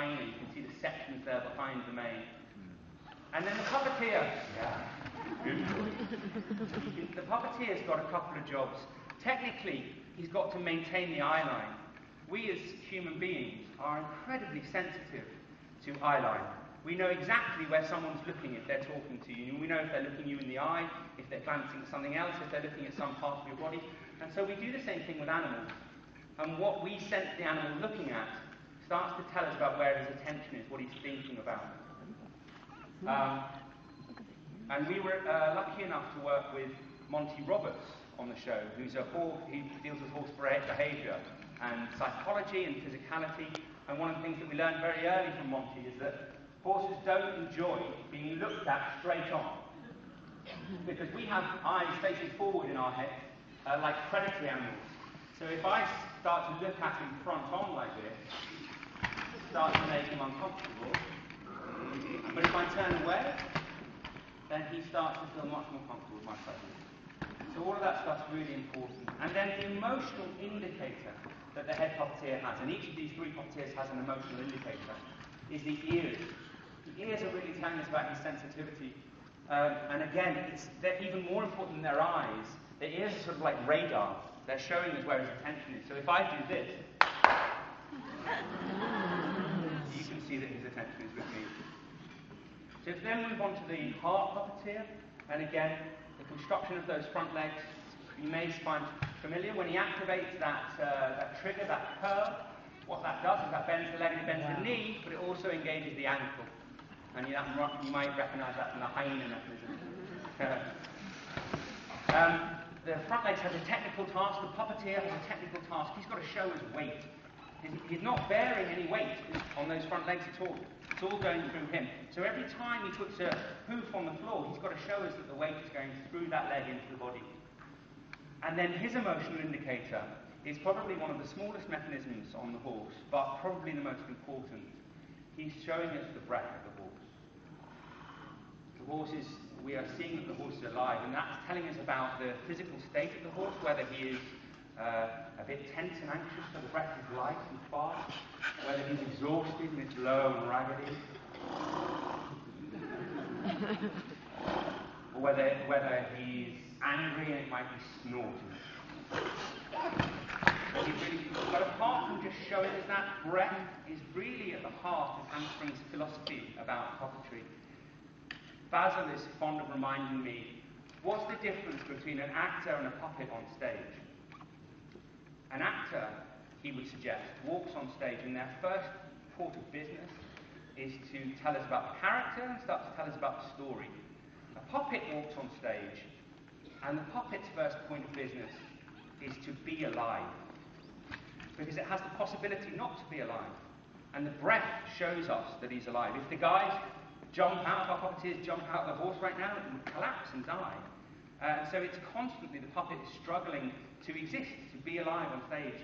hyena. You can see the sections there behind the mane. And then the puppeteer. The puppeteer's got a couple of jobs. Technically, he's got to maintain the eye line. We as human beings are incredibly sensitive to eye line. We know exactly where someone's looking if they're talking to you. We know if they're looking you in the eye, if they're glancing at something else, if they're looking at some part of your body. And so we do the same thing with animals. And what we sense the animal looking at starts to tell us about where his attention is, what he's thinking about. And we were lucky enough to work with Monty Roberts on the show, he deals with horse behaviour and psychology and physicality. And one of the things that we learned very early from Monty is that horses don't enjoy being looked at straight on, because we have eyes facing forward in our head, like predatory animals. So if I start to look at him front on like this, it starts to make him uncomfortable. But if I turn away, then he starts to feel much more comfortable with my presence. So all of that stuff's really important. And then the emotional indicator that the head puppeteer has, and each of these three puppeteers has an emotional indicator, is the ears. The ears are really telling us about his sensitivity. And again, they're even more important than their eyes. The ears are sort of like radar. They're showing us where his attention is. So if I do this, you can see that his attention is with me. So if we then move on to the heart puppeteer, and again, the construction of those front legs, you may find familiar. When he activates that trigger, that curve, what that does is that bends the leg and it bends the knee, but it also engages the ankle. And you might recognize that from the hyena mechanism. The front legs has a technical task, the puppeteer has a technical task. He's got to show his weight. He's not bearing any weight on those front legs at all. It's all going through him. So every time he puts a hoof on the floor, he's got to show us that the weight is going through that leg into the body. And then his emotional indicator is probably one of the smallest mechanisms on the horse, but probably the most important. He's showing us the breath of the horse. The horse is, we are seeing that the horse is alive, and that's telling us about the physical state of the horse, whether he is a bit tense and anxious, so the breath is light and fast, whether he's exhausted and it's low and raggedy, or whether he's angry and it might be snorting. But apart from just showing us that, breath is really at the heart of Ahmanson's philosophy about puppetry. Basil is fond of reminding me, what's the difference between an actor and a puppet on stage? An actor, he would suggest, walks on stage and their first port of business is to tell us about the character and start to tell us about the story. A puppet walks on stage and the puppet's first point of business is to be alive, because it has the possibility not to be alive. And the breath shows us that he's alive. If the guys jump out, our puppeteers jump out of the horse right now, it would collapse and die. So it's constantly, the puppet is struggling to exist, to be alive on stage.